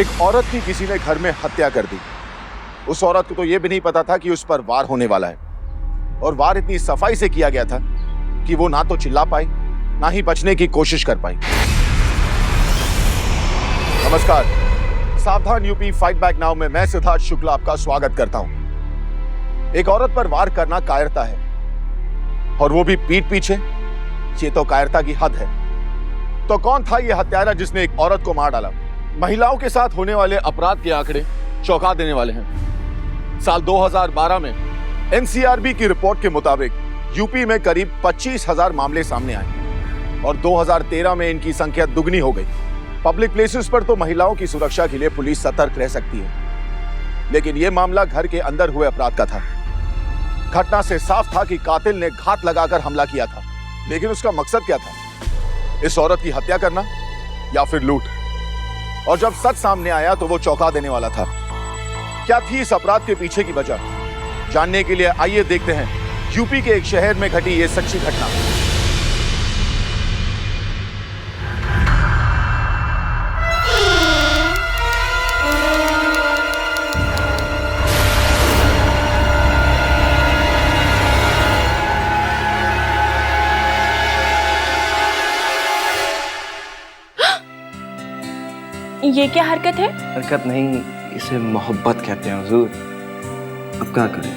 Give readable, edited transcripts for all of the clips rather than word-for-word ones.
एक औरत की किसी ने घर में हत्या कर दी। उस औरत को तो यह भी नहीं पता था कि उस पर वार होने वाला है, और वार इतनी सफाई से किया गया था कि वो ना तो चिल्ला पाई, ना ही बचने की कोशिश कर पाई। नमस्कार, सावधान यूपी फाइट बैक नाउ में मैं सिद्धार्थ शुक्ला आपका स्वागत करता हूं। एक औरत पर वार करना कायरता है, और वो भी पीठ पीछे, ये तो कायरता की हद है। तो कौन था ये हत्यारा जिसने एक औरत को मार डाला? महिलाओं के साथ होने वाले अपराध के आंकड़े चौंका देने वाले हैं। साल 2012 में एनसीआरबी की रिपोर्ट के मुताबिक यूपी में करीब 25,000 मामले सामने आए, और 2013 में इनकी संख्या दुगनी हो गई। पब्लिक प्लेसेस पर तो महिलाओं की सुरक्षा के लिए पुलिस सतर्क रह सकती है, लेकिन यह मामला घर के अंदर हुए अपराध का था। घटना से साफ था कि कातिल ने घात लगाकर हमला किया था, लेकिन उसका मकसद क्या था? इस औरत की हत्या करना या फिर लूट? और जब सच सामने आया तो वो चौंका देने वाला था। क्या थी इस अपराध के पीछे की वजह? जानने के लिए आइए देखते हैं यूपी के एक शहर में घटी ये सच्ची घटना। ये क्या हरकत है? हरकत नहीं, इसे मोहब्बत कहते हैं हुजूर। अब क्या करें,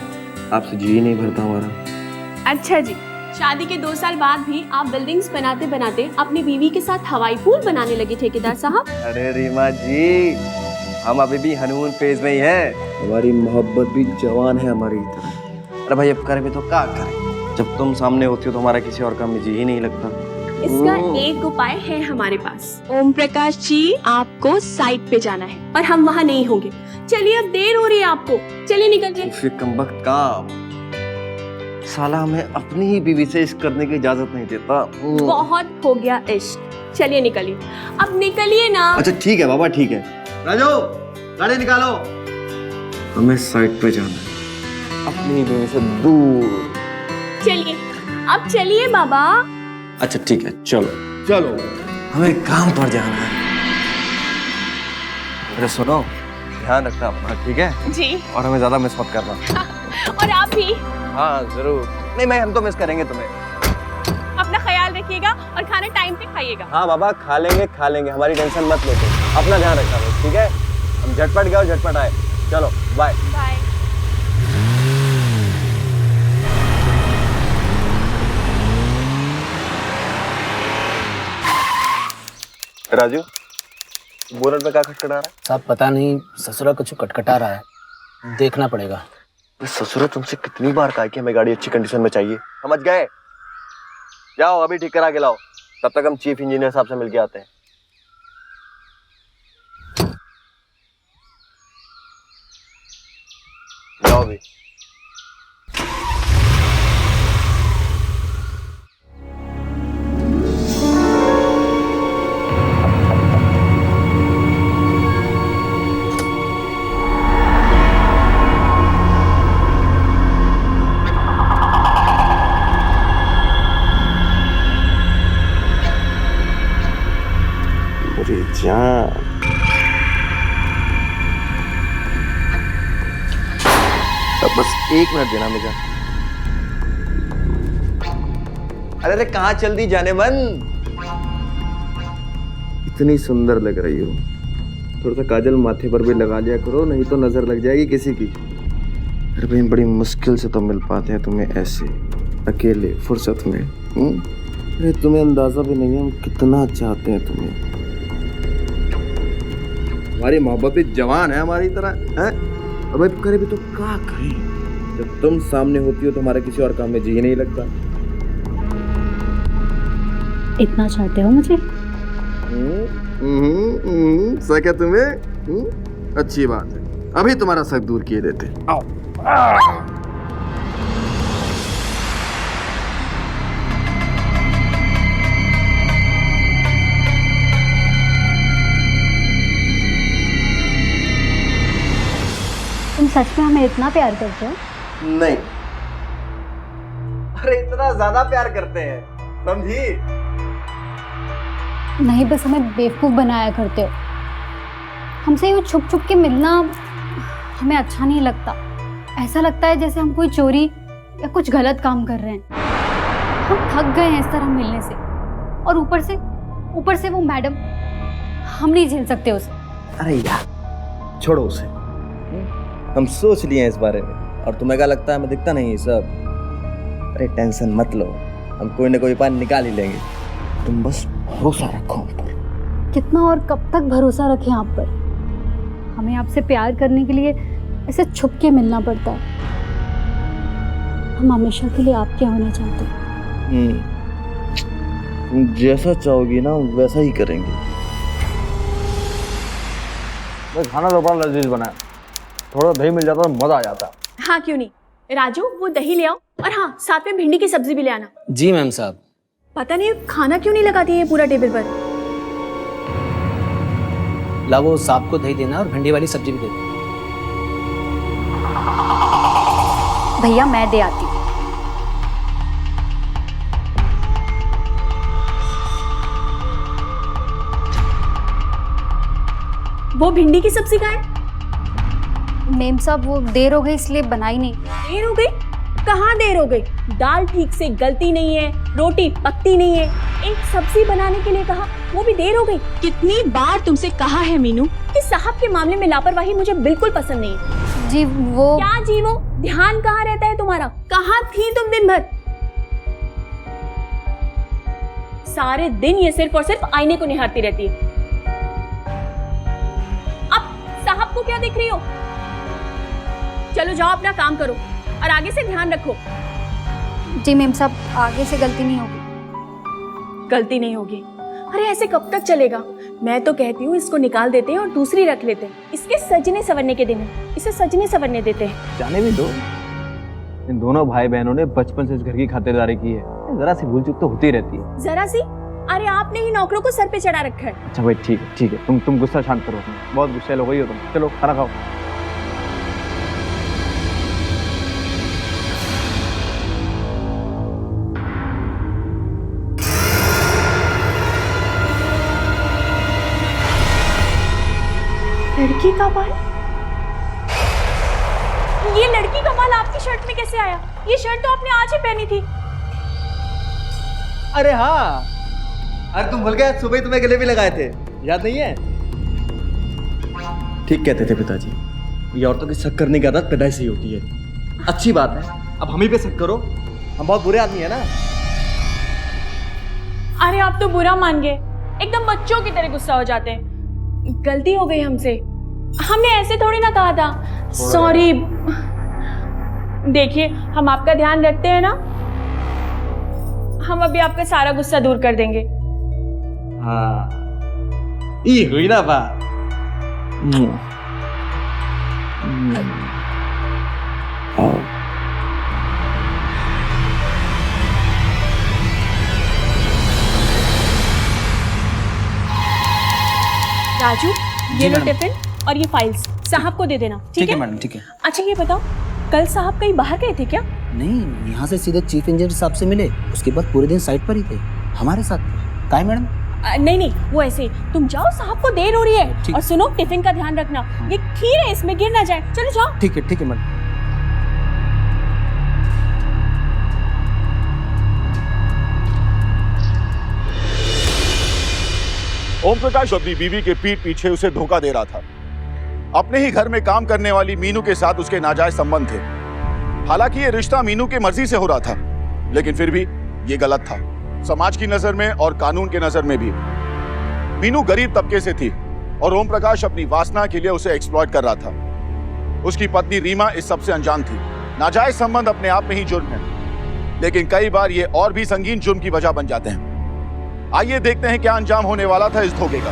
आपसे जी ही नहीं भरता हमारा। अच्छा जी, शादी के 2 साल बाद भी आप बिल्डिंग्स बनाते बनाते अपनी बीवी के साथ हवाई पूल बनाने लगे ठेकेदार साहब। अरे रीमा जी, हम अभी भी हनीमून फेज में ही हैं। हमारी मोहब्बत भी जवान है हमारी तरह। अरे भाई, अब करें भी तो क्या करें? जब तुम सामने होती हो तो हमारा किसी और काम में जी ही नहीं लगता। इसका एक उपाय है हमारे पास। ओम प्रकाश जी, आपको साइट पे जाना है, पर हम वहाँ नहीं होंगे। चलिए, अब देर हो रही है आपको, चलिए निकलिए। फिर कमबख्त काम, साला हमें अपनी ही बीवी से इश्क करने की इजाजत नहीं देता। बहुत हो गया इश्क, चलिए निकलिए, अब निकलिए ना। अच्छा ठीक है बाबा, ठीक है। राजू, गाड़ी निकालो। हमें साइट पे जाना है, अपनी बीवी से दूर। चलिए, अब चलिए बाबा। अच्छा ठीक है, चलो चलो, हमें काम पर जाना है। अरे सुनो, ध्यान रखना अपना, ठीक है जी, और हमें ज्यादा मिस मत करना। और आप भी। हाँ जरूर। नहीं मैं, हम तो मिस करेंगे तुम्हें। अपना ख्याल रखिएगा और खाना टाइम पे खाइएगा। हाँ बाबा, खा लेंगे, हमारी टेंशन मत लो तुम। अपना ध्यान रखना बस, ठीक है? हम झटपट गए और झटपट आए। चलो बाय बाय। राजू, बोनट में क्या खटखटा रहा है? साहब पता नहीं, ससुरा कुछ खटखटा रहा है, देखना पड़ेगा। ससुरा तुमसे कितनी बार कहा कि हमें गाड़ी अच्छी कंडीशन में चाहिए, समझ गए? जाओ अभी ठीक करा के लाओ, तब तक हम चीफ इंजीनियर साहब से मिलके आते हैं। जाओ अभी। जान, अब बस 1 मिनट देना मुझे। अरे कहाँ चल दी जाने मन? इतनी सुंदर लग रही हो, थोड़ा सा काजल माथे पर भी लगा लिया करो, नहीं तो नजर लग जाएगी किसी की। अरे भाई, बड़ी मुश्किल से तो मिल पाते हैं तुम्हें ऐसे अकेले फुर्सत में। अरे तुम्हें अंदाजा भी नहीं है हम कितना चाहते हैं तुम्हें। हमारी मोहब्बत भी जवान है हमारी तरह है। अब भाई करे भी तो क्या करें? जब तुम सामने होती हो तो हमारा किसी और काम में जी नहीं लगता। इतना चाहते हो मुझे? सके तुम्हें? अच्छी बात है, अभी तुम्हारा शक दूर किए देते। आओ। तुम सच में हमें इतना प्यार करते हो? नहीं, अरे इतना ज्यादा प्यार करते हैं, समझी? नहीं, बस हमें बेवकूफ बनाया करते हो। हमसे यूँ छुप छुप के मिलना हमें अच्छा नहीं लगता। ऐसा लगता है जैसे हम कोई चोरी या कुछ गलत काम कर रहे हैं। हम थक गए हैं इस तरह मिलने से, और ऊपर से वो मैडम, हम नहीं झेल सकते उसे। अरे यार छोड़ो उसे, हम सोच लिए हैं इस बारे में। और तुम्हें क्या लगता है हमें दिखता नहीं है सब? अरे टेंशन मत लो, हम कोई ना कोई उपाय निकाल ही लेंगे। तुम बस भरोसा रखो हम पर। कितना और कब तक भरोसा रखें आप पर? हमें आपसे प्यार करने के लिए ऐसे छुप के मिलना पड़ता है। हम हमेशा के लिए आपके होना चाहते हैं। तुम जैसा चाहोगी ना वैसा ही करेंगे। खाना तो बड़ा लजीज बना है, थोड़ा दही मिल जाता तो मजा आ जाता। हाँ क्यों नहीं। राजू वो दही ले आओ, और हाँ साथ में भिंडी की सब्जी भी ले आना। जी मैम साहब। पता नहीं खाना क्यों नहीं लगाती है पूरा टेबल पर। ला वो सांप को दही देना और भिंडी वाली सब्जी भी दे देना। भैया मैं दे आती हूँ। वो भिंडी की सब्जी कहाँ है? मेम साहब वो देर हो गई इसलिए बनाई नहीं। देर हो गई? कहाँ देर हो गई? दाल ठीक से गलती नहीं है, रोटी पकती नहीं है, एक सब्जी बनाने के लिए कहा वो भी देर हो गई। कितनी बार तुमसे कहा है मीनू कि साहब के मामले में लापरवाही मुझे बिल्कुल पसंद नहीं है। जी वो क्या जी वो? ध्यान कहाँ रहता है तुम्हारा? कहाँ थी तुम दिन भर? सारे दिन ये सिर्फ और सिर्फ आईने को निहारती रहती है। अब साहब को क्या दिख रही हो? चलो जाओ अपना काम करो और आगे से ध्यान रखो। जी मेम साहब आगे से गलती नहीं होगी। गलती नहीं होगी? अरे ऐसे कब तक चलेगा? मैं तो कहती हूँ इसको निकाल देते हैं और दूसरी रख लेते हैं। इसके सजने संवरने के दिन है, इसे सजने संवरने देते हैं। जाने भी दो, इन दोनों भाई बहनों ने बचपन से इस घर की खातिरदारी की है, जरा सी भूल चूक तो होती रहती है। जरा सी? अरे आपने ही नौकरों को सर पे चढ़ा रखा है। अच्छा भाई ठीक है, तुम गुस्सा शांत करो, बहुत गुस्से हो गई हो तुम। चलो खाना खाओ। लड़की का बाल? ये लड़की का बाल आपकी शर्ट में कैसे आया? ये शर्ट तो आपने आज ही पहनी थी। अरे हाँ, अरे तुम भूल गए, सुबह तुम्हें गले भी लगाए थे, याद नहीं है? ठीक कहते थे पिताजी, ये औरतों की शक करने की आदत पैदाइश ही होती है। अच्छी बात है, अब हम ही पे शक करो, हम बहुत बुरे आदमी है ना। अरे आप तो बुरा मान गए, एकदम बच्चों की तरह गुस्सा हो जाते हैं। गलती हो गई हमसे, हमने ऐसे थोड़ी ना कहा था। सॉरी। देखिए हम आपका ध्यान रखते हैं ना, हम अभी आपका सारा गुस्सा दूर कर देंगे। हाँ, ये हुई ना बात। राजू ये लो मैडम। टिफिन और ये फाइल्स साहब को दे देना। ठीक है मैडम, ठीक है। अच्छा ये बताओ, कल साहब कहीं बाहर गए थे क्या? नहीं, यहाँ से सीधे चीफ इंजीनियर साहब से मिले, उसके बाद पूरे दिन साइट पर ही थे, हमारे साथ थे। काहे मैडम? नहीं वो ऐसे ही। तुम जाओ, साहब को देर हो रही है। ठीक। और सुनो टिफिन का ध्यान रखना, ये खीर है इसमें गिर ना जाए। चलो जाओ। ठीक है मैडम। ओम प्रकाश अपनी बीवी के पीठ पीछे उसे धोखा दे रहा था। अपने ही घर में काम करने वाली मीनू के साथ उसके नाजायज संबंध थे। हालांकि ये रिश्ता मीनू की मर्जी से हो रहा था, लेकिन फिर भी ये गलत था, समाज की नजर में और कानून के नजर में भी। मीनू गरीब तबके से थी और ओम प्रकाश अपनी वासना के लिए उसे एक्सप्लॉइट कर रहा था। उसकी पत्नी रीमा इस सबसे अनजान थी। नाजायज संबंध अपने आप में ही जुर्म है, लेकिन कई बार ये और भी संगीन जुर्म की वजह बन जाते हैं। आइए देखते हैं क्या अंजाम होने वाला था इस धोखे का।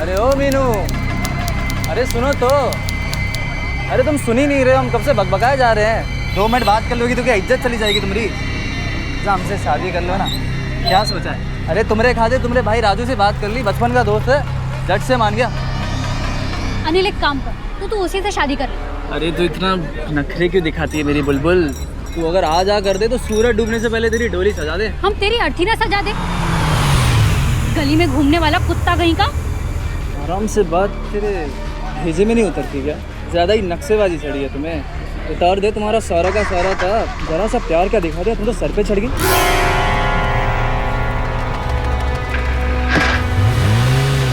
अरे ओ मीनू, अरे सुनो तो। अरे तुम सुन ही नहीं रहे हो, हम कब से बकबकाए जा रहे हैं। 2 मिनट बात कर लोगी तो क्या इज्जत चली जाएगी तुम्हारी? हमसे शादी कर लो ना, क्या सोचा है? अरे तुम्हारे खाते तुम्हारे भाई राजू से बात कर ली, बचपन का दोस्त है, झट से मान गया। अनिल एक काम कर, तू उसी से शादी कर ले। अरे तू इतना नखरे क्यों दिखाती है मेरी बुलबुल? तू अगर आज आ कर दे तो सूरज डूबने से पहले तेरी डोली सजा दे। हम तेरी अर्थी ना सजा दे। गली में घूमने वाला कुत्ता कहीं का। आराम से बात, तेरे भेजे में नहीं उतरती क्या? ज़्यादा ही नक्शेबाजी चढ़ी है तुम्हें। उतार दे तुम्हारा सारा का सारा था, जरा सा प्यार क्या दिखा दिया, तुम तो सर पे चढ़ गई।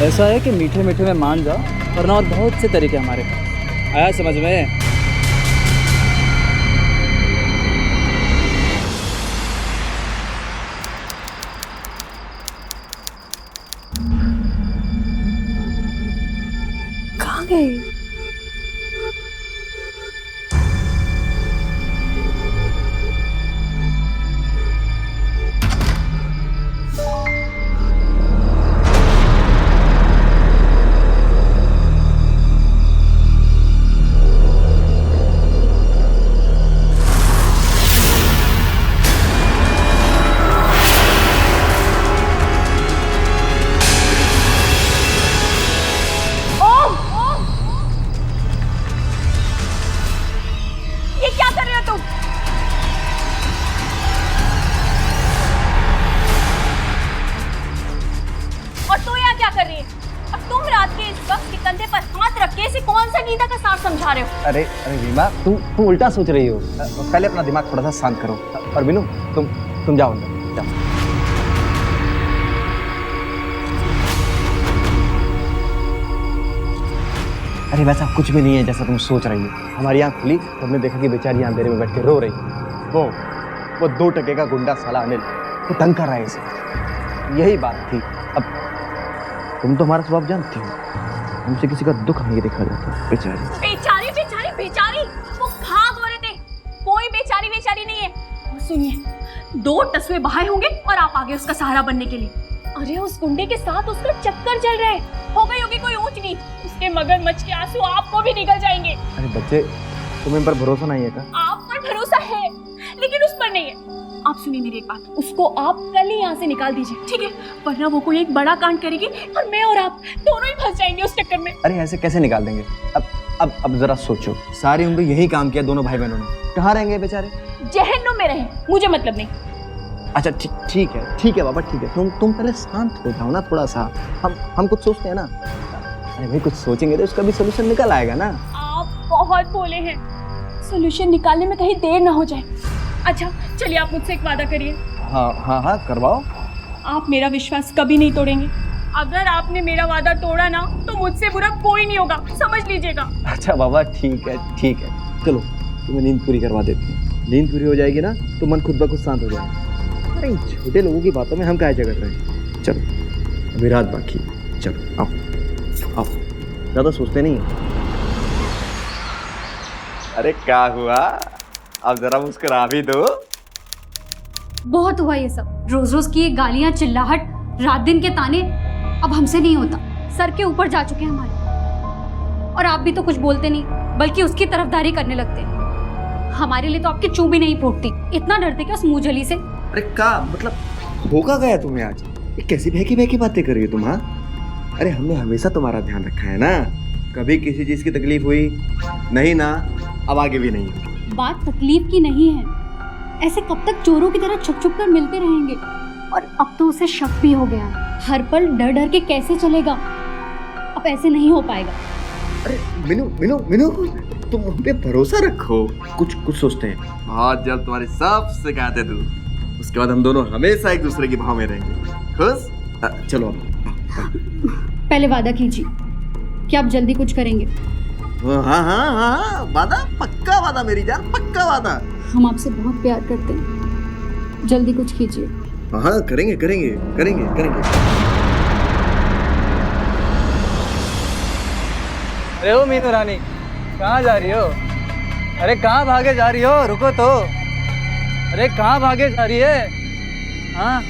ऐसा है कि मीठे मीठे में मान जा, वरना और बहुत से तरीके हमारे पास। आया समझ में? कहाँ गए? ये क्या कर रहे हो तुम? और तू यहाँ क्या कर रही है? और तुम रात के इस वक्त के कंधे पर हाथ रख के इसे कौन सा गीता का सार समझा रहे हो? अरे अरे रीमा, तुम उल्टा सोच रही हो। पहले अपना दिमाग थोड़ा सा शांत करो। और बिनू, तुम जाओ अंदर, जाओ। अरे वैसा कुछ भी नहीं है जैसा तुम सोच रही हो। हमारी आँख खुली तो हमने देखा कि बेचारी अंधेरे में बैठ के रो रही है। वो 2 टके का गुंडा साला अनिल, वो तंग कर रहा है इसे। यही बात थी। अब तुम तो हमारा स्वभाव जानती हो, हमसे किसी का दुख नहीं देखा जाता। बेचारी बेचारी बेचारी बेचारी, वो भाग हो रहे थे। कोई बेचारी बेचारी नहीं है। और सुनिए, 2 टसवे बहाए होंगे और आप आगे उसका सहारा बनने के लिए। अरे उस गुंडे के साथ उसका चक्कर चल रहा है। हो गई होगी कोई ऊंच नीच, उसके मगरमच्छ के आंसू आपको भी निकल जाएंगे। अरे बच्चे, तुम्हें पर भरोसा नहीं है क्या? आप पर भरोसा है, लेकिन उस पर नहीं है। आप सुनिए मेरी एक बात, उसको आप कल ही यहाँ से निकाल दीजिए, ठीक है? वरना वो कोई एक बड़ा कांड करेगी और मैं और आप दोनों ही फंस जाएंगे उस चक्कर में। अरे ऐसे कैसे निकाल देंगे? अब जरा सोचो, सारी उम्र यही काम किया दोनों भाई बहनों ने, कहाँ रहेंगे बेचारे? जहन्नुम में रहे, मुझे मतलब नहीं। अच्छा ठीक है बाबा, ठीक है। तुम पहले शांत हो जाओ ना थोड़ा सा। हम कुछ सोचते हैं ना। अरे भाई, कुछ सोचेंगे तो उसका भी सोल्यूशन निकल आएगा ना। आप बहुत बोले हैं, सोल्यूशन निकालने में कहीं देर ना हो जाए। अच्छा चलिए, आप मुझसे एक वादा करिए। हाँ करवाओ। आप मेरा विश्वास कभी नहीं तोड़ेंगे। अगर आपने मेरा वादा तोड़ा ना, तो मुझसे बुरा कोई नहीं होगा, समझ लीजिएगा। अच्छा बाबा, ठीक है। चलो तुम्हें नींद पूरी करवा देते हैं। नींद पूरी हो जाएगी ना तो मन खुद ब खुद शांत हो जाएगा। अरे छोटे लोगों की बातों में हम काहे जगत रहे हैं। चलो अभी रात बाकी, चलो आओ, ज़्यादा सोचते नहीं। अरे क्या हुआ, अब जरा मुस्कुरा भी दो। बहुत हुआ ये सब, रोज रोज की ये गालियां, चिल्लाहट, रात दिन के ताने अब हमसे नहीं होता। सर के ऊपर जा चुके हैं हमारे। और आप भी तो कुछ बोलते नहीं, बल्कि उसकी तरफदारी करने लगते हैं। हमारे लिए तो आपकी चूं भी नहीं फूटती। इतना डरते क्या उस मुंहझली से? अरे का मतलब होगा गया तुम्हें आज? ये कैसी बहकी बातें कर रही हो तुम? हाँ, अरे हमने हमेशा तुम्हारा ध्यान रखा है ना। कभी किसी चीज की तकलीफ हुई नहीं ना, अब आगे भी नहीं होगी। बात तकलीफ की नहीं है। ऐसे कब तक चोरों की तरह छुप छुप कर मिलते रहेंगे? और अब तो उसे शक भी हो गया। हर पल डर डर के कैसे चलेगा? अब ऐसे नहीं हो पाएगा। अरे मिनू, तुम हम पे भरोसा रखो। कुछ सोचते हैं। बहुत जल्द तुम्हारी सब शिकायतें दूर, उसके बाद हम दोनों हमेशा एक दूसरे की भाव में रहेंगे। खुश? चलो पहले वादा कीजिए कि आप जल्दी कुछ करेंगे। हाँ, वादा, पक्का वादा मेरी जान, पक्का वादा। हम आपसे बहुत प्यार करते हैं, जल्दी कुछ कीजिए। हाँ करेंगे। अरे ओ मीनू रानी, कहाँ जा रही हो? अरे कहाँ भागे जा रही हो? रुको तो। अरे कहाँ भागे जा रही है? हाँ,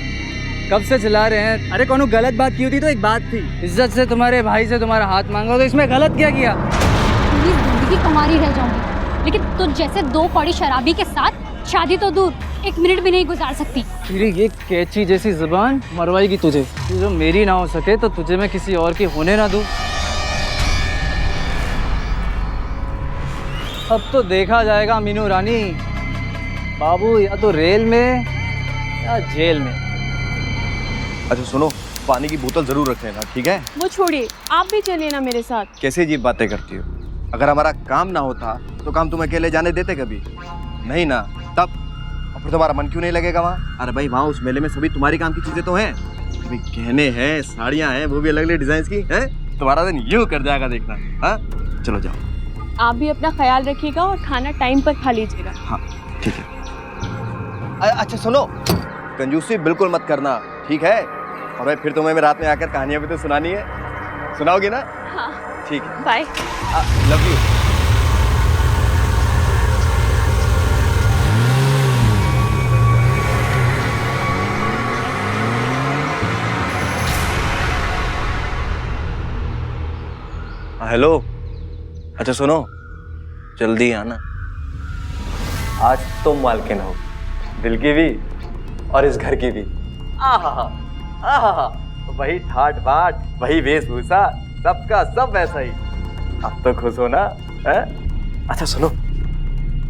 कब से चिल्ला रहे हैं? अरे कोनो गलत बात की होती तो एक बात थी, इज्जत से तुम्हारे भाई से तुम्हारा हाथ मांगा, तो इसमें गलत क्या किया? पूरी जिंदगी कुंवारी रह जाऊंगी, लेकिन तुझ जैसे 2 कौड़ी शराबी के साथ शादी तो दूर, 1 मिनट भी नहीं गुजार सकती। तेरी ये कैची जैसी जुबान मरवाएगी तुझे। तू जो मेरी ना हो सके तो तुझे मैं किसी और की होने ना दूं। अब तो देखा जाएगा मीनू रानी, बाबू या तो रेल में या जेल में। अच्छा सुनो, पानी की बोतल जरूर रख लेना, ठीक है? वो छोड़िए, आप भी चलिए ना मेरे साथ। कैसे अजीब बातें करती हो? अगर हमारा काम ना होता तो काम तुम अकेले जाने देते कभी? नहीं ना, तब और फिर तुम्हारा मन क्यों नहीं लगेगा वहाँ? अरे भाई, वहाँ उस मेले में सभी तुम्हारी काम की चीजें तो हैं। अभी गहने हैं, साड़ियाँ हैं, वो भी अलग अलग डिजाइन की हैं। तुम्हारा दिन यूं कर जाएगा, देखना। हाँ, चलो जाओ। आप भी अपना ख्याल रखिएगा और खाना टाइम पर खा लीजिएगा। हाँ ठीक है। अच्छा सुनो, कंजूसी बिल्कुल मत करना, ठीक है? और भाई फिर तुम्हें मैं रात में आकर कहानियां भी तो सुनानी है, सुनाओगी ना? हाँ, ठीक है, बाय। Love you. हेलो, अच्छा सुनो, जल्दी आना। आज तुम मालकिन हो, दिल की भी और इस घर की भी। आहा, वही ठाट बाट, वही वेशभूषा, सबका सब वैसा ही। अब तो खुश हो ना? है? अच्छा सुनो,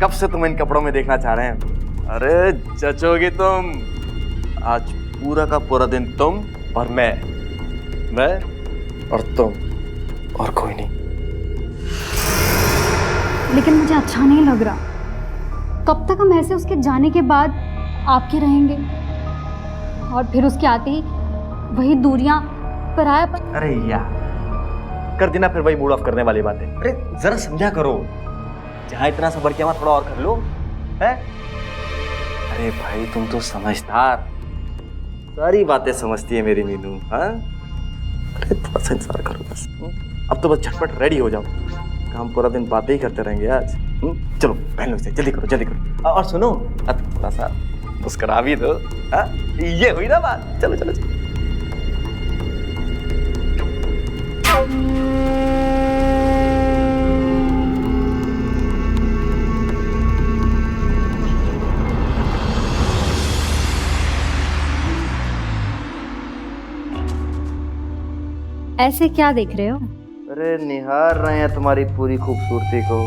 कब से तुम इन कपड़ों में देखना चाह रहे हैं? अरे जचोगी तुम। आज पूरा का पूरा दिन तुम और मैं और तुम और कोई नहीं। लेकिन मुझे अच्छा नहीं लग रहा। कब तक हम ऐसे उसके जाने के बाद आपके रहेंगे और फिर उसके आते ही वही दूरियां, परायापन। अरे यार, कर देना फिर वही मूड ऑफ करने वाली बातें। अरे जरा समझा करो, जहाँ इतना सबर किया वहाँ थोड़ा और कर लो, है? अरे भाई तुम तो समझदार, सारी बातें समझती है मेरी मीनू। हाँ, अरे थोड़ा सा इंतजार करो बस। अब तो बस झटपट रेडी हो जाओ, हम पूरा दिन बातें ही करते रहेंगे आज। चलो पहन लो इसे, जल्दी करो जल्दी करो। और सुनो, अब थोड़ा सा मुस्कुरा भी दो। हाँ, ये हुई ना बात। चलो चलो चलो। ऐसे क्या देख रहे हो? अरे निहार रहे हैं तुम्हारी पूरी खूबसूरती को।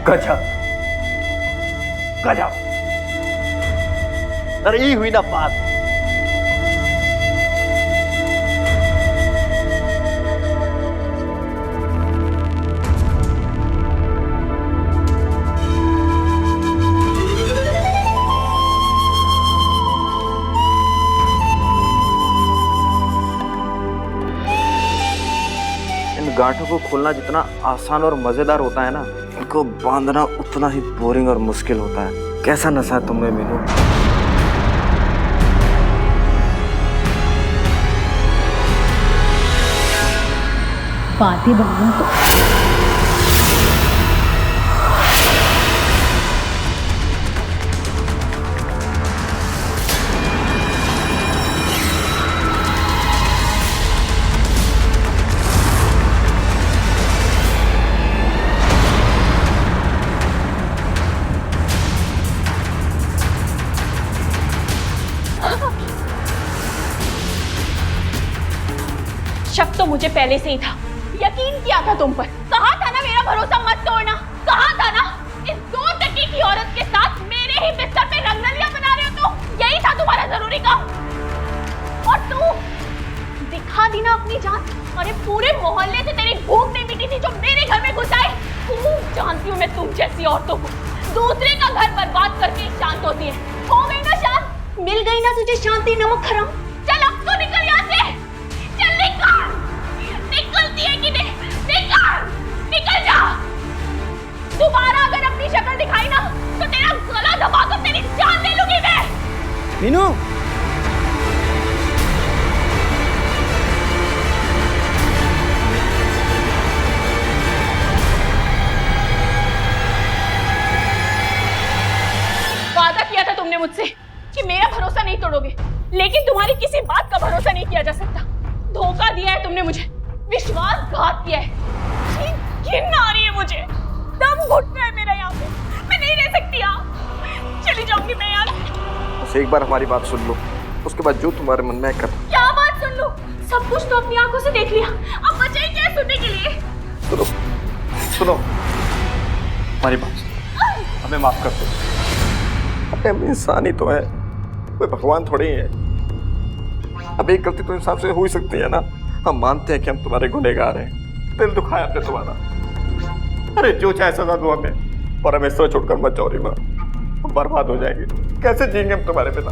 गजब गजब। अरे ये हुई ना बात। गांठों को खोलना जितना आसान और मजेदार होता है ना, इनको बांधना उतना ही बोरिंग और मुश्किल होता है। कैसा नशा है तुमने मीनू? बातें बनाना तो शक तो मुझे पहले से ही था, यकीन किया था तुम पर। कहा था ना मेरा भरोसा मत तोड़ना, कहा था ना। इस 2 टकी की औरत के साथ मेरे ही बिस्तर पे रंगनलिया बना रहे हो तो यही था तुम्हारा जरूरी काम। और तू दिखा दी ना अपनी जान। अरे पूरे मोहल्ले से तेरी भूख नहीं मिटी थी जो मेरे घर में घुस आए। खूब जानती हूँ मैं तुम जैसी औरतों को, दूसरे का घर बर्बाद करके शांत होती है। हो गई ना शांत, मिल गई ना तुझे शांति, नमक हराम। चल अब तो निकल यहाँ से, चल निकल। निकलती है कि नहीं? निकल, निकल जा। दोबारा अगर अपनी शक्ल दिखाई ना तो तेरा गला दबाकर तेरी जान ले लूंगी मैं। मीनू, वादा किया था तुमने मुझसे कि मेरा भरोसा नहीं तोड़ोगे, लेकिन तुम्हारी किसी बात का भरोसा नहीं किया जा सकता। धोखा दिया है तुमने मुझे, विश्वासघात किया है। घिन आ रही है मुझे, दम घुट रहा है मेरा यहाँ पे। मैं नहीं रह सकती यहाँ, चली जाऊंगी मैं यहाँ से। बस एक बार हमारी बात सुन लो, उसके बाद जो तुम्हारे मन में है कर। क्या बात सुन लो? सब कुछ तो अपनी आंखों से देख लिया, अब बचा ही क्या है सुनने के लिए? सुनो सुनो, हमारी बात सुनो, हमें माफ कर दो। हम इंसान ही तो है, कोई भगवान थोड़ी है। अब एक गलती तो इंसान से हो ही सकती है ना। हम मानते हैं कि हम तुम्हारे गुनहगार हैं, दिल दुखाया हमने तुम्हारा। अरे जो चाहे सजा दो हमें, पर हमें इस छोड़कर मत जाओ रीमा, हम बर्बाद हो जाएंगे। कैसे जिएंगे हम तुम्हारे बिना?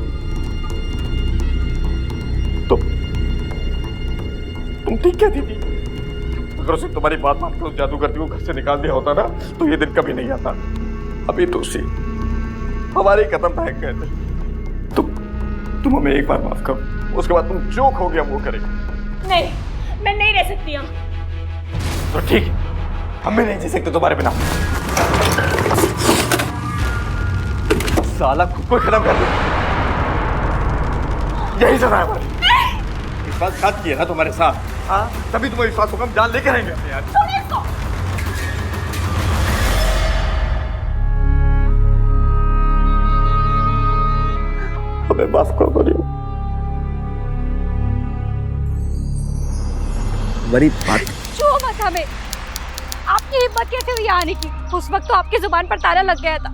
तुम ठीक कहती थी। अगर उसे तुम्हारी बात मानकर उस जादूगर को घर से निकाल दिया होता ना, तो ये दिन कभी नहीं आता। अभी तो उसी हमारे कदम फेंक गए थे। तुम हमें एक बार माफ करो, उसके बाद तुम जो कहोगे हम वो करेंगे। नहीं, मैं नहीं रह सकती हूँ। तो ठीक है, हम भी नहीं जी सकते तुम्हारे बिना। साला खुद को खत्म कर दो, यही सजा है हमारी। विश्वासघात किया ना तुम्हारे साथ, हाँ, तभी तुम्हें विश्वास होगा हम जान लेके रहेंगे अपने यार। हमें माफ कर दो। बड़ी बात छो मत हमें। आपकी हिम्मत कैसे हुई आने की? उस वक्त तो आपकी जुबान पर ताला लग गया था।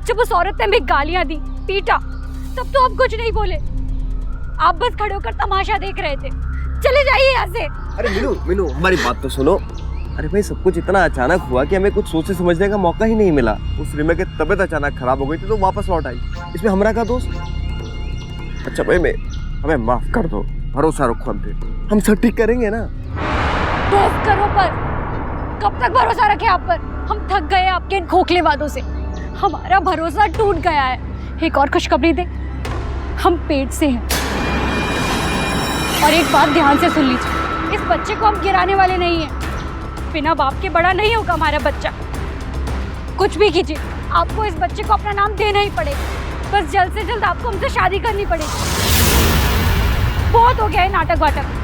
जब उस औरत ने हमें गालियां दी, पीटा, तब तो हम कुछ नहीं बोले। आप बस खड़े होकर तमाशा देख रहे थे। चले जाइए यहाँ से। अरे मीनू हमारी बात तो सुनो। अरे भाई सब कुछ इतना अचानक हुआ कि हमें कुछ सोचने समझने का मौका ही नहीं मिला। उस रीमा की तबीयत अचानक खराब हो गई थी तो वापस लौट आई। इसमें हमारा क्या दोस्त? अच्छा भाई हमें माफ कर दो, भरोसा रखो हम पे, हम सब ठीक करेंगे ना। बस करो, पर कब तक भरोसा रखे आप पर? हम थक गए आपके इन खोखले वादों से। हमारा भरोसा टूट गया है। एक और खुशखबरी दे, हम पेट से हैं। और एक बात ध्यान से सुन लीजिए, इस बच्चे को हम गिराने वाले नहीं हैं। बिना बाप के बड़ा नहीं होगा हमारा बच्चा। कुछ भी कीजिए, आपको इस बच्चे को अपना नाम देना ही पड़ेगा। बस जल्द से जल्द आपको हमसे शादी करनी पड़ेगी। बहुत हो गया है नाटक वाटक।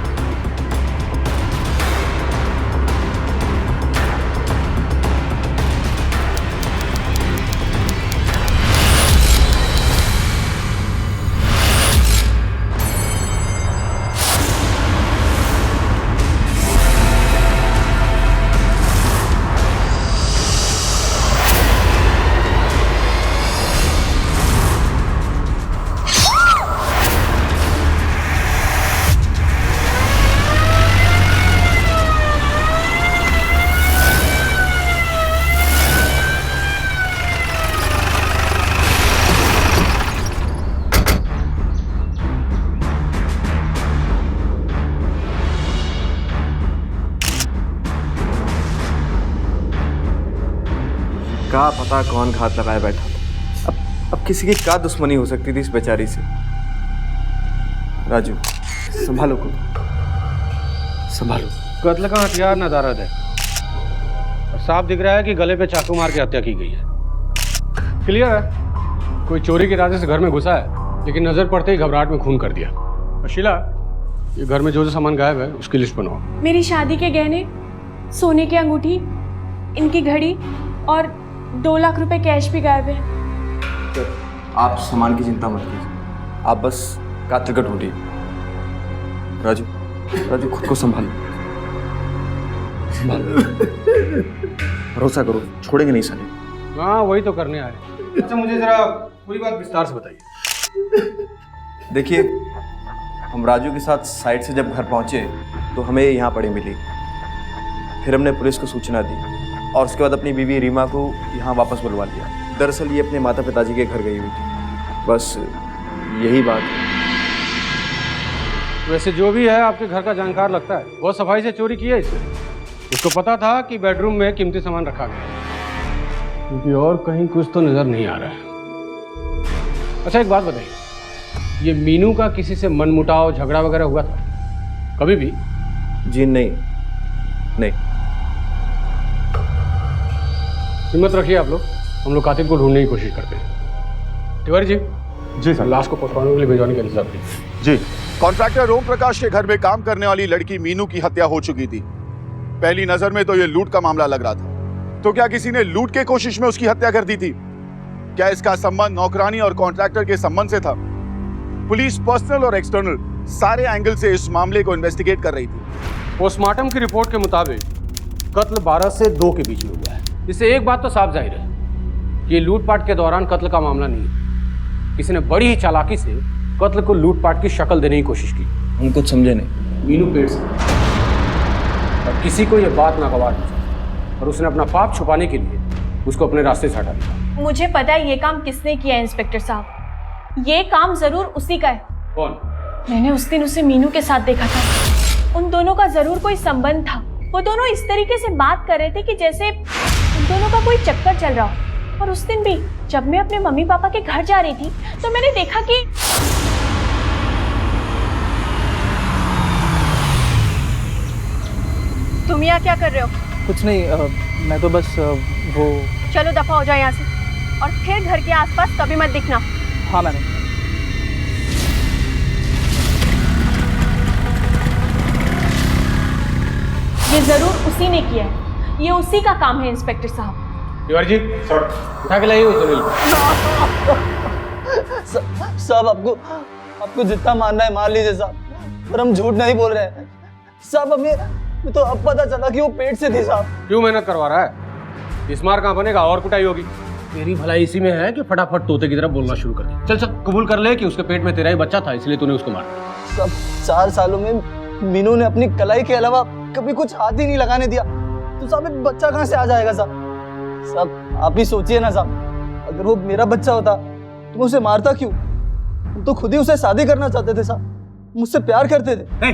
क्या पता कौन घात लगाए बैठा था। अब किसी की क्या दुश्मनी हो सकती थी इस बेचारी से। राजू संभालो को, संभालो। कत्ल का हथियार नदारद है और साफ दिख रहा है कि गले पे चाकू मार के हत्या की गई है। क्लियर है, कोई चोरी के इरादे से घर में घुसा है, लेकिन नजर पड़ते ही घबराहट में खून कर दिया। और शीला, ये घर में जो सामान गायब है उसकी लिस्ट बनाओ। मेरी शादी के गहने, सोने की अंगूठी, इनकी घड़ी और 2 लाख रुपए कैश भी गायब है। आप सामान की चिंता मत कीजिए, आप बस कातिल का ढूंढिए। राजू राजू खुद को संभालो, भरोसा करो, छोड़ेंगे नहीं साले। हाँ वही तो करने आए। अच्छा मुझे जरा पूरी बात विस्तार से बताइए। देखिए, हम राजू के साथ साइड से जब घर पहुंचे तो हमें यहाँ पड़ी मिली। फिर हमने पुलिस को सूचना दी और उसके बाद अपनी बीवी रीमा को यहाँ वापस बुलवा लिया। दरअसल ये अपने माता पिताजी के घर गई हुई थी, बस यही बात है। वैसे जो भी है आपके घर का जानकार लगता है, बहुत सफाई से चोरी की है इसने। इसको पता था कि बेडरूम में कीमती सामान रखा गया है, क्योंकि और कहीं कुछ तो नजर नहीं आ रहा है। अच्छा एक बात बताइए, ये मीनू का किसी से मनमुटाव झगड़ा वगैरह हुआ था कभी भी? जी नहीं। हिम्मत रखिए आप लोग, हम लोग कातिल को ढूंढने की कोशिश करते हैं। तिवारी जी, जी सर। लाश को पोस्टमार्टम के लिए भिजवाने का इंतजाम कीजिए। जी। कॉन्ट्रैक्टर ओम प्रकाश के घर में काम करने वाली लड़की मीनू की हत्या हो चुकी थी। पहली नजर में तो ये लूट का मामला लग रहा था, तो क्या किसी ने लूट के कोशिश में उसकी हत्या कर दी थी? क्या इसका संबंध नौकरानी और कॉन्ट्रैक्टर के संबंध से था? पुलिस पर्सनल और एक्सटर्नल सारे एंगल से इस मामले को इन्वेस्टिगेट कर रही थी। पोस्टमार्टम की रिपोर्ट के मुताबिक कत्ल 12 से 2 के बीच में हुआ है। इससे एक बात तो साफ जाहिर है कि ये लूटपाट के दौरान कत्ल का मामला नहीं है। किसी ने बड़ी ही चालाकी से कत्ल को लूटपाट की शक्ल देने की कोशिश की। हम कुछ समझे नहीं। मीनू पेड़ से और किसी को यह बात नागवार नहीं और उसने अपना पाप छुपाने के लिए उसको अपने रास्ते से हटा दिया। मुझे पता है ये काम किसने किया है इंस्पेक्टर साहब। ये काम जरूर उसी का है। कौन? मैंने उस दिन उसे मीनू के साथ देखा था। उन दोनों का जरूर कोई संबंध था। वो दोनों इस तरीके से बात कर रहे थे कि जैसे उन दोनों का कोई चक्कर चल रहा हो। और उस दिन भी जब मैं अपने मम्मी पापा के घर जा रही थी तो मैंने देखा कि तुम यहाँ क्या कर रहे हो? कुछ नहीं, मैं तो बस वो। चलो दफा हो जाए यहाँ से और फिर घर के आसपास कभी मत दिखना। हाँ मैडम। ये जरूर उसी ने किया है। ये उसी का काम है इंस्पेक्टर साहब। तिवारी जी, सर उठा के लाइए उस सुनील को। साहब आपको जितना मारना है मार लीजिए साहब, पर हम झूठ नहीं बोल रहे हैं साहब। हमें तो अब पता चला कि वो पेट से थी साहब। क्यों मेहनत करवा रहा है? इस मार कहाँ बनेगा और कुटाई होगी। तेरी भलाई इसी में है कि फटाफट तोते की तरह बोलना शुरू कर दी। चल कबूल कर ले कि उसके पेट में तेरा ही बच्चा था, इसलिए तूने उसको मारा। सब 4 सालों में मीनू ने अपनी कलाई के अलावा कभी कुछ हाथ ही नहीं लगाने दिया, तो साहब एक बच्चा कहाँ से आ जाएगा साहब? साहब आप ही सोचिए ना साहब, अगर वो मेरा बच्चा होता तो मैं उसे मारता क्यों? हम तो खुद ही उसे शादी करना चाहते थे साहब, मुझसे प्यार करते थे।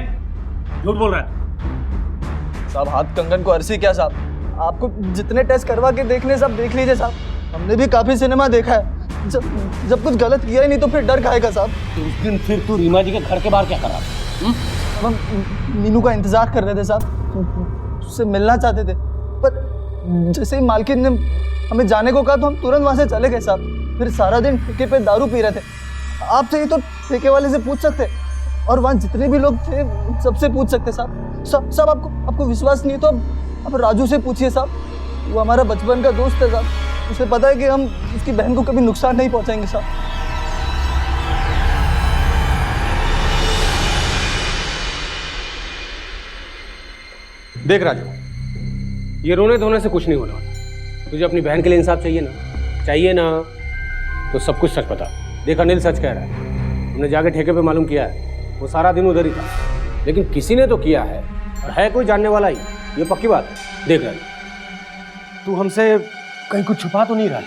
झूठ बोल रहा है साहब। हाथ कंगन को अर्सी क्या साहब? आपको जितने टेस्ट करवा के देखने सब देख लीजिए साहब। हमने भी काफी सिनेमा देखा है। जब कुछ गलत किया ही नहीं तो फिर डर खाएगा साहब। तो उस दिन फिर तू रीमा जी के घर के बाहर क्या कर रहा था? हम मीनू का इंतजार कर रहे थे साहब, उससे मिलना चाहते थे, पर जैसे ही मालकिन ने हमें जाने को कहा तो हम तुरंत वहां से चले गए साहब। फिर सारा दिन ठेके पे दारू पी रहे थे। आप चाहिए तो ठेके वाले से पूछ सकते, और वहाँ जितने भी लोग थे सबसे पूछ सकते साहब। सब आपको विश्वास नहीं है तो अब राजू से पूछिए साहब, वो हमारा बचपन का दोस्त है साहब। उसे पता है कि हम उसकी बहन को कभी नुकसान नहीं पहुंचाएंगे साहब। देख राजू, ये रोने धोने से कुछ नहीं होने वाला। तुझे अपनी बहन के लिए इंसाफ चाहिए ना, तो सब कुछ सच बता। देख अनिल सच कह रहा है, हमने जाके ठेके पे मालूम किया है, वो सारा दिन उधर ही था, लेकिन किसी ने तो किया है और है कोई जानने वाला ही, ये पक्की बात है। देख राजू, तू हमसे कहीं कुछ छुपा तो नहीं रहा है,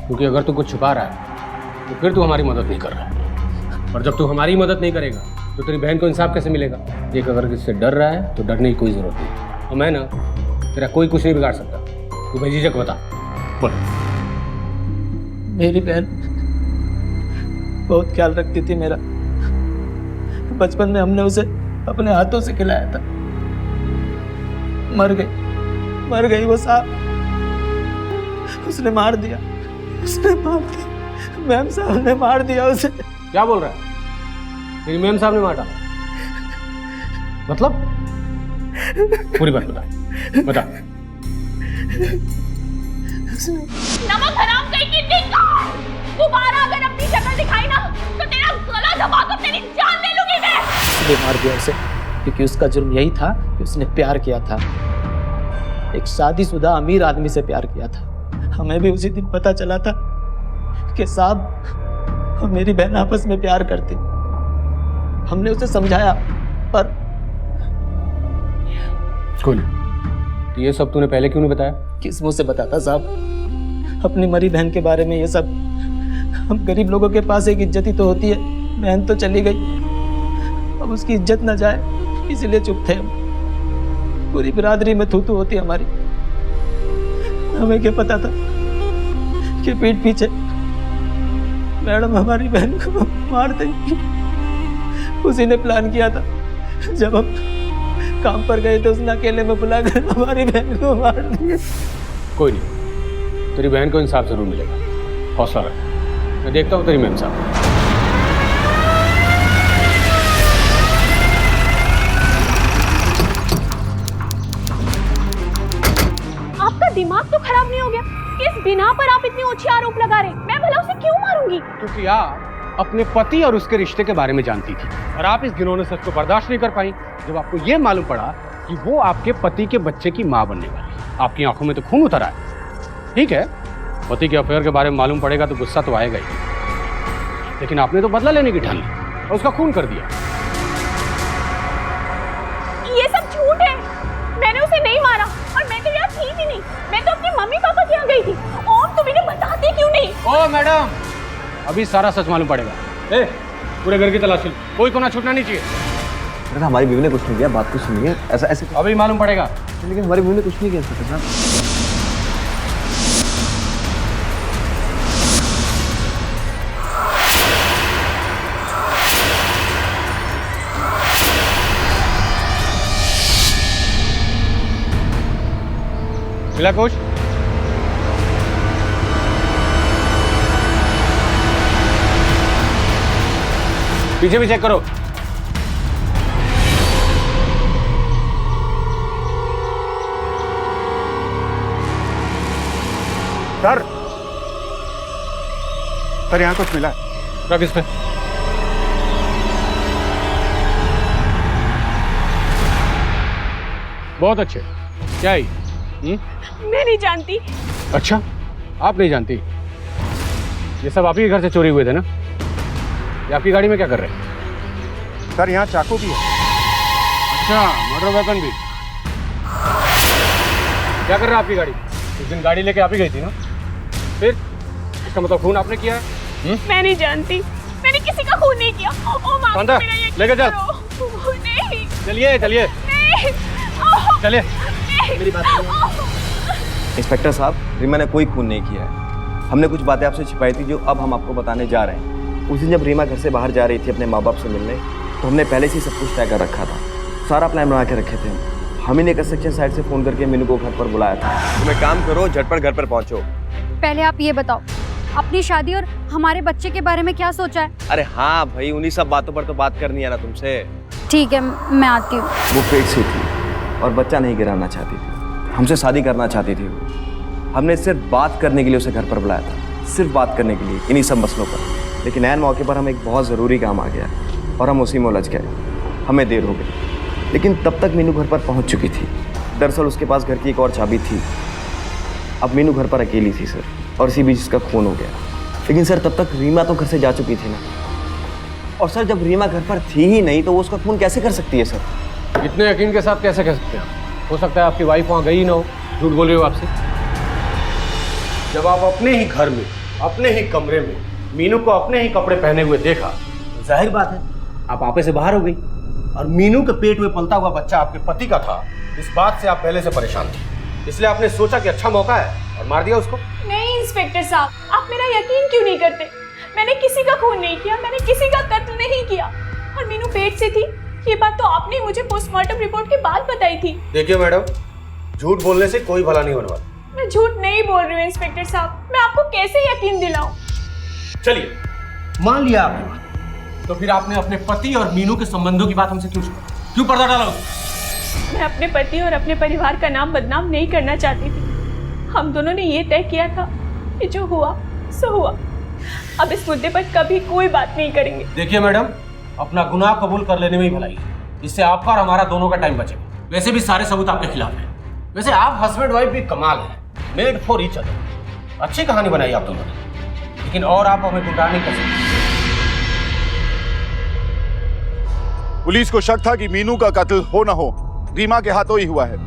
क्योंकि अगर तू कुछ छुपा रहा है तो फिर तू हमारी मदद नहीं कर रहा है, और जब तू हमारी मदद नहीं करेगा तो तेरी बहन को इंसाफ कैसे मिलेगा? देख, अगर किससे डर रहा है तो डरने की कोई जरूरत नहीं, और मैं ना तेरा कोई कुछ नहीं बिगाड़ सकता। तू बेझिझक बता, बोल। मेरी बहन बहुत ख्याल रखती थी मेरा। बचपन में हमने उसे अपने हाथों से खिलाया था। मर गई वो साहब। उसने मार दिया। मैम साहब ने मार दिया उसे। क्या बोल रहा है? तेरी मैम साहब ने मारा? मतलब पूरी बात बता। नमक हराम कहीं की निकाल। दोबारा अगर अपनी शक्ल दिखाई ना तो तेरा गला दबाकर तेरी जान ले लूंगी मैं। इसलिए मार दिया उसे क्योंकि उसका जुर्म यही था कि उसने प्यार किया था, एक शादीशुदा अमीर आदमी से प्यार किया था। हमें भी उसी दिन पता चला था कि साहब और मेरी बहन आपस में प्यार करती। हमने उसे समझाया पर कोई नहीं। तो ये सब तूने पहले क्यों नहीं बताया? किस मुंह से बताता साहब? अपनी मरी बहन के बारे में ये सब। हम गरीब लोगों के पास एक इज्जत ही तो होती है। बहन तो चली गई, अब उसकी इज्जत न जाए इसलिए चुप थे हम। पूरी बिरादरी में थू-थू होती हमारी। हमें क्या पता था कि पीठ पीछे मैडम हमारी बहन को मार देंगी। उसी ने प्लान किया था। जब हम काम पर गए तो उसने अकेले में बुलाकर हमारी बहन को मार दिया। कोई नहीं, तेरी बहन को इंसाफ जरूर मिलेगा, हौसला रख। मैं देखता हूँ तेरी मैम साहब। आपका दिमाग तो खराब नहीं हो गया? किस बिना पर आप इतनी ऊंची आरोप लगा रहे? मैं भला उसे क्यों मारूंगी? क्योंकि आप अपने पति और उसके रिश्ते के बारे में जानती थी, और आप इस घिनौने सच को बर्दाश्त नहीं कर पाई जब आपको ये मालूम पड़ा कि वो आपके पति के बच्चे की मां बनने वाली। आपकी आंखों में तो खून उतर आया। ठीक है, पति के अफेयर के बारे में मालूम पड़ेगा तो गुस्सा तो आएगा ही, लेकिन आपने तो बदला लेने की ठान ली और उसका खून कर दिया। ये सब झूठ है। मैंने उसे नहीं मारा और मैं तो यहाँ थी भी नहीं। मैं तो अपनी मम्मी पापा के यहाँ गई थी। ओम तुम इन्हें बताते क्यों नहीं? ओ मैडम, अभी सारा सच मालूम पड़ेगा। ए, पूरे घर की तलाशी लो, कोई कोना छूटना नहीं चाहिए। अरे हमारी बीवी ने कुछ नहीं किया, बात को सुनिए। ऐसा ऐसे अभी मालूम पड़ेगा। लेकिन हमारी बीवी ने कुछ नहीं किया इंस्पेक्टर साहब। मिला कुछ? पीछे भी चेक करो। सर यहाँ कुछ मिला? रख इस पे। बहुत अच्छे। क्या है? मैं नहीं जानती। अच्छा, आप नहीं जानती? ये सब आप ही के घर से चोरी हुए थे ना? ये आपकी गाड़ी में क्या कर रहे हैं? सर यहाँ चाकू भी है। अच्छा, मर्डर वेपन भी। क्या कर रहा है आपकी गाड़ी? उस दिन गाड़ी लेके आप ही गई थी ना? फिर इसका मतलब खून आपने किया है? मैं नहीं जानती। मैंने किसी का खून नहीं किया। ओम आप शांता, मेरा यकीन लेके चल। करो। नहीं। चलिए चलिए नहीं। चलिए। मेरी बात सुनिए। इंस्पेक्टर साहब, रीमा ने कोई खून नहीं किया है। हमने कुछ बातें आपसे छिपाई थी जो अब हम आपको बताने जा रहे हैं। उस दिन जब रीमा घर से बाहर जा रही थी अपने माँ बाप से मिलने, तो हमने पहले से ही सब कुछ तय कर रखा था। सारा प्लान बना के रखे थे। हम ही ने कंस्ट्रक्शन साइट से फ़ोन करके मीनू को घर पर बुलाया था। तुम एक काम करो, झटपट घर पर पहुँचो। पहले आप ये बताओ, अपनी शादी और हमारे बच्चे के बारे में क्या सोचा है? अरे हाँ भाई, उन्हीं सब बातों पर तो बात करनी है ना तुमसे। ठीक है, मैं आती हूँ। वो पेट से थी और बच्चा नहीं गिराना चाहती थी। हमसे शादी करना चाहती थी वो। हमने सिर्फ बात करने के लिए उसे घर पर बुलाया था, सिर्फ बात करने के लिए, इन्हीं सब मसलों पर। लेकिन ऐन मौके पर हम एक बहुत ज़रूरी काम आ गया और हम उसी में उलझ गए। हमें देर हो गई, लेकिन तब तक मीनू घर पर पहुंच चुकी थी। दरअसल उसके पास घर की एक और चाबी थी। अब मीनू घर पर अकेली थी सर, और इसी बीच इसका खून हो गया। लेकिन सर तब तक रीमा तो घर से जा चुकी थी ना। और सर जब रीमा घर पर थी ही नहीं तो वो उसका खून कैसे कर सकती है सर? इतने यकीन के साथ कैसे कह सकते हैं? हो सकता है आपकी वाइफ वहाँ गई ना हो, झूठ बोल रही हो आपसे। जब आप अपने ही घर में, अपने ही कमरे में मीनू को अपने ही कपड़े पहने हुए देखा, तो जाहिर बात है आप आपे से बाहर हो गई। और मीनू के पेट में पलता हुआ बच्चा आपके पति का था, इस बात से आप पहले से परेशान थी। इसलिए आपने सोचा कि अच्छा मौका है और मार दिया उसको। नहीं इंस्पेक्टर साहब, आप मेरा यकीन क्यों नहीं करते? मैंने किसी का खून नहीं किया, मैंने किसी का कत्ल नहीं किया। और मीनू पेट से थी, ये बात तो आपने मुझे पोस्टमार्टम रिपोर्ट के बाद बताई थी। देखिए मैडम, झूठ बोलने से कोई भला नहीं होने वाला। मैं झूठ नहीं बोल रही हूँ इंस्पेक्टर साहब, मैं आपको कैसे यकीन दिलाऊं? चलिए, मान लिया आपने बात, तो फिर आपने अपने पति और मीनू के संबंधों की बात हमसे क्यों छुपाई? क्यों पर्दा डाला उसने? मैं अपने पति और अपने परिवार का नाम बदनाम नहीं करना चाहती थी। हम दोनों ने ये तय किया था कि जो हुआ सो हुआ। अब इस मुद्दे पर कभी कोई बात नहीं करेंगे। देखिए मैडम, अपना गुनाह कबूल कर लेने में ही भलाई है। इससे आपका और हमारा दोनों का टाइम बचेगा। वैसे भी सारे सबूत आपके खिलाफ हैं। वैसे आप हस्बैंड वाइफ भी कमाल है, मेड फॉर ईच अदर। अच्छी कहानी बनाई आप दोनों ने, लेकिन और आप हमें गुमराह नहीं कर सकते। पुलिस को शक था कि मीनू का कत्ल हो ना हो रीमा के हाथों ही हुआ है।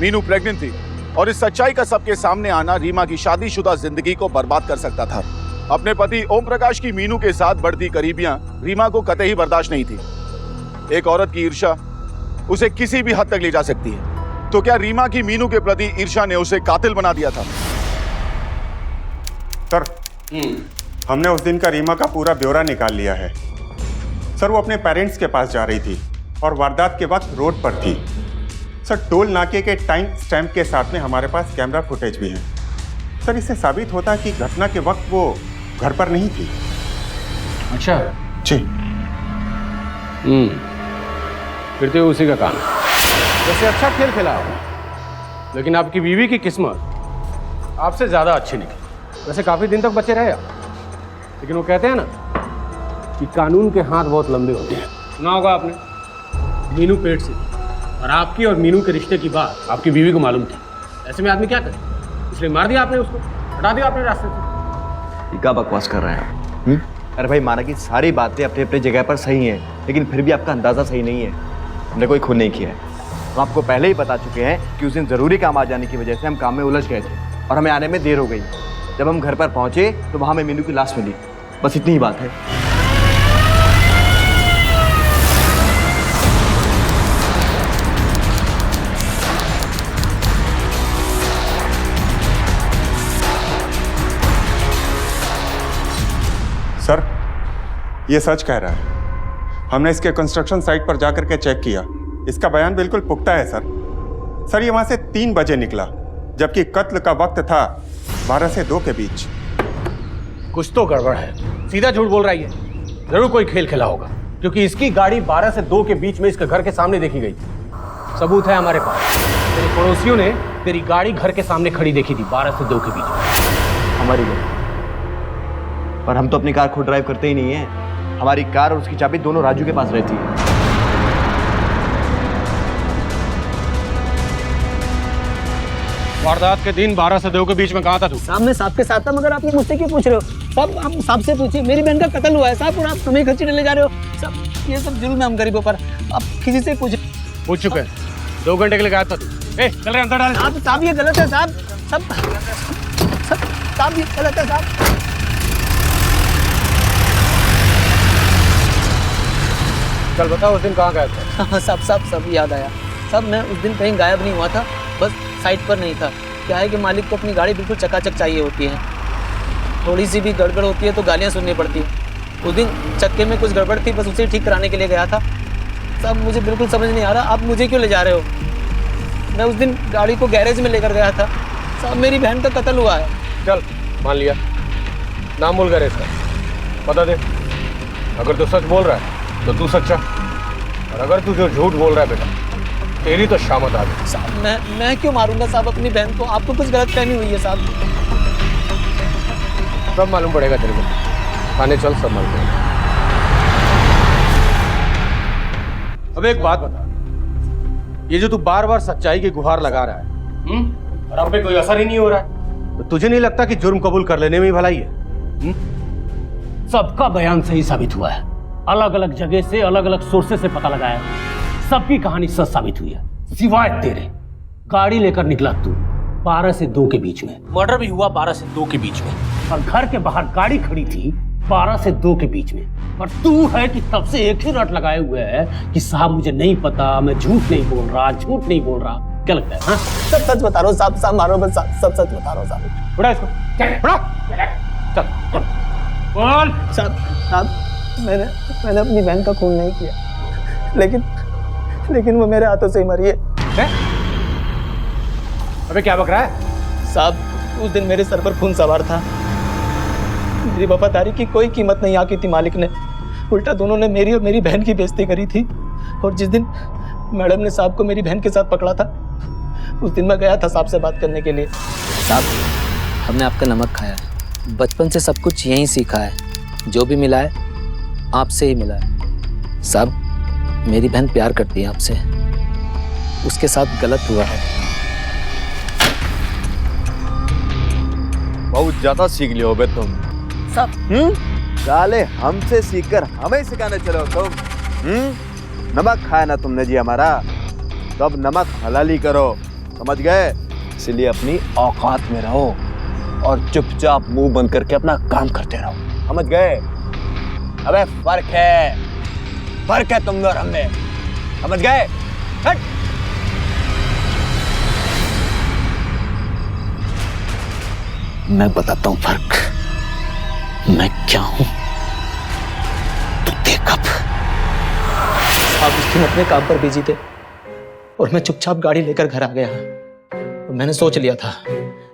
मीनू प्रेग्नेंट थी और इस सच्चाई का सबके सामने आना रीमा की शादीशुदा जिंदगी को बर्बाद कर सकता था। अपने पति ओम प्रकाश की मीनू के साथ बढ़ती करीबियां रीमा को कतई बर्दाश्त नहीं थी। एक औरत की ईर्ष्या उसे किसी भी हद तक ले जा सकती है। तो क्या रीमा की मीनू के प्रति ईर्ष्या ने उसे कातिल बना दिया था? सर, हमने उस दिन का रीमा का पूरा ब्यौरा निकाल लिया है। सर, वो अपने पेरेंट्स के पास जा रही थी और वारदात के वक्त रोड पर थी। सर, टोल नाके के टाइम स्टैम्प के साथ में हमारे पास कैमरा फुटेज भी है। सर, इससे साबित होता है कि घटना के वक्त वो घर पर नहीं थी। अच्छा जी। फिर तो उसी का काम है। वैसे अच्छा खेल खेला आपने, लेकिन आपकी बीवी की किस्मत आपसे ज़्यादा अच्छी निकली। वैसे काफ़ी दिन तक बचे रहे आप, लेकिन वो कहते हैं ना कि कानून के हाथ बहुत लंबे होते हैं। सुना होगा आपने, मीनू पेट से थी और आपकी और मीनू के रिश्ते की बात आपकी बीवी को मालूम थी। ऐसे में आदमी क्या करे? इसलिए मार दिया आपने उसको, हटा दिया आपने रास्ते से। क्या बकवास कर रहे हैं आप? अरे भाई माना कि सारी बातें अपनी अपनी जगह पर सही हैं, लेकिन फिर भी आपका अंदाज़ा सही नहीं है। हमने कोई खून नहीं किया है। हम आपको पहले ही बता चुके हैं कि उस दिन ज़रूरी काम आ जाने की वजह से हम काम में उलझ गए थे और हमें आने में देर हो गई। जब हम घर पर पहुँचे तो वहाँ हमें मीनू की लाश मिली। बस इतनी ही बात है। सर, ये सच कह रहा है। हमने इसके कंस्ट्रक्शन साइट पर जाकर के चेक किया। इसका बयान बिल्कुल पुख्ता है सर। सर, ये वहां से 3 बजे निकला, जबकि कत्ल का वक्त था 12 से 2 के बीच। कुछ तो गड़बड़ है। सीधा झूठ बोल रहा है ये। जरूर कोई खेल खेला होगा, क्योंकि इसकी गाड़ी 12 से 2 के बीच में इसके घर के सामने देखी गई थी। सबूत है हमारे पास। तेरे पड़ोसियों ने तेरी गाड़ी घर के सामने खड़ी देखी थी 12 से 2 के बीच में। हमारी गाड़ी, पर हम तो अपनी कार खुद ड्राइव करते ही नहीं है। हमारी कार और उसकी चाबी दोनों राजू के पास रहती है। वारदात के दिन 12 से 2 के बीच में कहाँ था तू? सामने सांप के साथ था, मगर आप ये मुझसे क्यों पूछ रहे हो? साहब आप सांप से पूछिए, मेरी बहन का कत्ल हुआ है साहब, और आप तुम्हें खर्ची ले जा रहे हो साहब। ये सब जुल्म है हम गरीबों पर। आप किसी से पूछ चुके हैं। 2 घंटे के लिए गायब था तू। चल रहे अंदर डाल। साहब ये गलत है साहब। साहब ये गलत है साहब। चल बताओ उस दिन कहाँ गायब था? हाँ सब याद आया साहब। मैं उस दिन कहीं गायब नहीं हुआ था, बस साइट पर नहीं था। क्या है कि मालिक को अपनी गाड़ी बिल्कुल चकाचक चाहिए होती है। थोड़ी सी भी गड़बड़ होती है तो गालियाँ सुननी पड़ती हैं। उस दिन चक्के में कुछ गड़बड़ थी, बस उसे ठीक कराने के लिए गया था साहब। मुझे बिल्कुल समझ नहीं आ रहा आप मुझे क्यों ले जा रहे हो। मैं उस दिन गाड़ी को गैरेज में लेकर गया था साहब। मेरी बहन का कत्ल हुआ है। चल मान लिया, नाम बोल गैरेज का, बता दे। अगर तू सच बोल रहा है तो तू सच्चा, और अगर तू जो झूठ बोल रहा है बेटा, तेरी तो शामत आ गई। साहब मैं क्यों मारूंगा साहब अपनी बहन को? आपको कुछ गलतफहमी हुई है साहब। सब मालूम पड़ेगा तेरे को। थाने चल, सब मालूम पड़ेगा। अब एक बात बता, ये जो तू बार बार सच्चाई की गुहार लगा रहा है और अब पे कोई असर ही नहीं हो रहा है, तो तुझे नहीं लगता कि जुर्म कबूल कर लेने में ही भलाई है? सबका बयान सही साबित हुआ है। अलग अलग जगह से अलग अलग सोर्सेस से पता लगाया, सबकी कहानी सच साबित हुई है, सिवाय तेरे। गाड़ी लेकर निकला तू 12 से 2 के बीच में, मर्डर भी हुआ 12 से 2 के बीच में, और घर के बाहर गाड़ी खड़ी थी 12 से 2 के बीच में। और तू है कि तब से एक ही रट लगाए हुए है कि साहब मुझे नहीं पता, मैं झूठ नहीं बोल रहा, झूठ नहीं बोल रहा। क्या लगता है? हाँ सब सच बता रहा हूँ साहब, मारो बस, सब सच बता रहा हूँ साहब। बड़ा इसको चल बोल। साहब मैंने अपनी बहन का खून नहीं किया, लेकिन वो मेरे हाथों से ही मरी है। अबे क्या बक रहा है? साहब उस दिन मेरे सर पर खून सवार था। मेरी वफादारी की कोई कीमत नहीं आकी थी मालिक ने। उल्टा दोनों ने मेरी और मेरी बहन की बेइज्जती करी थी। और जिस दिन मैडम ने साहब को मेरी बहन के साथ पकड़ा था, उस दिन मैं गया था साहब से बात करने के लिए। साहब हमने आपका नमक खाया है, बचपन से सब कुछ यहीं सीखा है। जो भी मिला है आपसे ही मिला है। साहब मेरी बहन प्यार करती है आपसे, उसके साथ गलत हुआ है। बहुत ज्यादा सीख लियो बे तुम साहब। साले हमसे सीखकर हमें सिखाने चले हो तुम। नमक खाया ना तुमने जी हमारा, तो अब नमक हलाली करो, समझ गए? इसलिए अपनी औकात में रहो और चुपचाप मुंह बंद करके अपना काम करते रहो, समझ गए? अबे फर्क है तुम और हमें, समझ गए? हट। मैं बताता हूँ फर्क, मैं क्या हूँ तू देख अब। आप उस दिन अपने काम पर बिजी थे और मैं चुपचाप गाड़ी लेकर घर आ गया। और मैंने सोच लिया था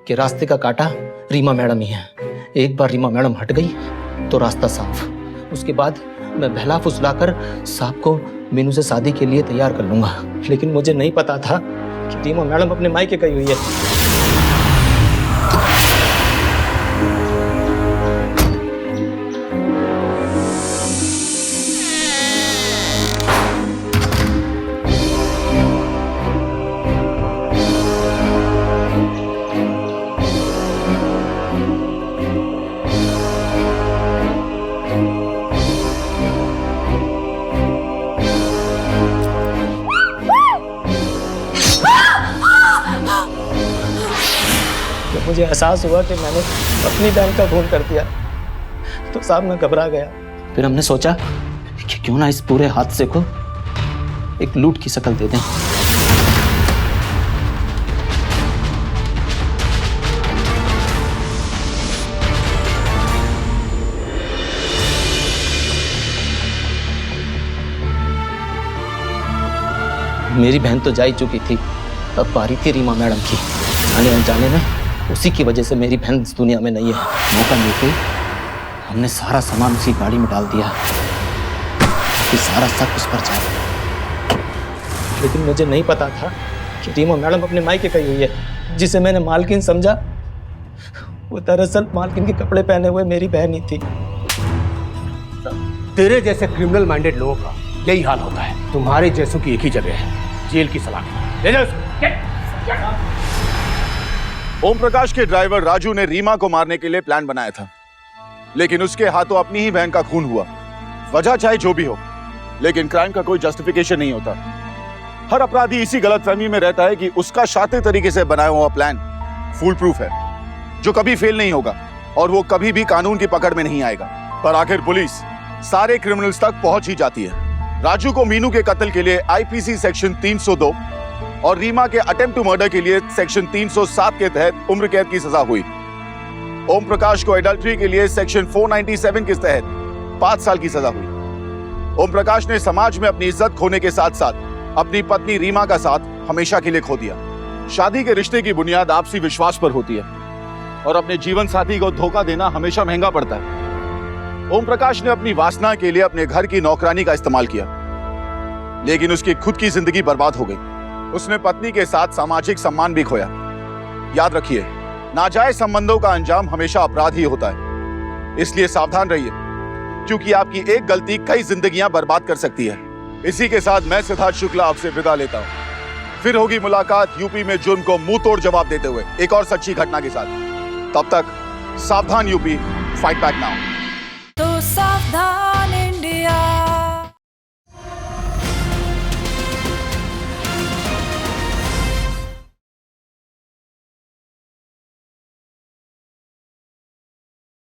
कि रास्ते का कांटा रीमा मैडम ही है। एक बार रीमा मैडम हट गई तो रास्ता साफ। उसके बाद मैं बहला फुसलाकर साहब को मीनू से शादी के लिए तैयार कर लूंगा। लेकिन मुझे नहीं पता था कि रीमा मैडम अपने मायके गई हुई है। जब मुझे एहसास हुआ कि मैंने अपनी बहन का खून कर दिया तो साहब मैं घबरा गया। फिर हमने सोचा कि क्यों ना इस पूरे हादसे को एक लूट की शक्ल दे दें। मेरी बहन तो जा ही चुकी थी, अब बारी थी रीमा मैडम की। जाने अनजाने में उसी की वजह से मेरी बहन इस दुनिया में नहीं है। मौका मिलते हमने सारा सामान उसी गाड़ी में डाल दिया कि सारा शक उस पर जाए। लेकिन मुझे नहीं पता था कि रीमा मैडम अपने मायके गई हुई है। जिसे मैंने मालकिन समझा वो दरअसल मालकिन के कपड़े पहने हुए मेरी बहन ही थी। तेरे जैसे क्रिमिनल माइंडेड लोगों का यही हाल होता है। तुम्हारे जैसों की एक ही जगह है, जेल की सलाखी। ले जाओ इसको। ओम प्रकाश के ड्राइवर राजू ने रीमा को मारने के लिए प्लान बनाया था, लेकिन उसके हाथों अपनी ही बहन का खून हुआ। वजह चाहे जो भी हो, लेकिन क्राइम का कोई जस्टिफिकेशन नहीं होता। हर अपराधी इसी गलतफहमी में रहता है कि उसका शातिर तरीके से बनाया हुआ प्लान फूल प्रूफ है, जो कभी फेल नहीं होगा और वो कभी भी कानून की पकड़ में नहीं आएगा। पर आखिर पुलिस सारे क्रिमिनल्स तक पहुंच ही जाती है। राजू को मीनू के कत्ल के लिए आईपीसी सेक्शन 302 और रीमा के अटेम्प्ट टू मर्डर के लिए सेक्शन 307 के तहत उम्र कैद की सजा हुई। ओम प्रकाश को एडल्ट्री के लिए सेक्शन 497 के तहत 5 साल की सजा हुई। ओम प्रकाश ने समाज में अपनी इज्जत खोने के साथ साथ अपनी पत्नी रीमा का साथ हमेशा के लिए खो दिया। शादी के रिश्ते की बुनियाद आपसी विश्वास पर होती है और अपने जीवन साथी को धोखा देना हमेशा महंगा पड़ता है। ओम प्रकाश ने अपनी वासना के लिए अपने घर की नौकरानी का इस्तेमाल किया, लेकिन उसकी खुद की जिंदगी बर्बाद हो गई। उसने पत्नी के साथ सामाजिक सम्मान भी खोया। याद रखिए, नाजायज संबंधों का अंजाम हमेशा अपराध ही होता है। इसलिए सावधान रहिए, क्योंकि आपकी एक गलती कई जिंदगियां बर्बाद कर सकती है। इसी के साथ मैं सिद्धार्थ शुक्ला आपसे विदा लेता हूं। फिर होगी मुलाकात यूपी में जुर्म को मुंह तोड़ जवाब देते हुए एक और सच्ची घटना के साथ। तब तक सावधान यूपी, फाइट बैक नाउ। तो सावधान।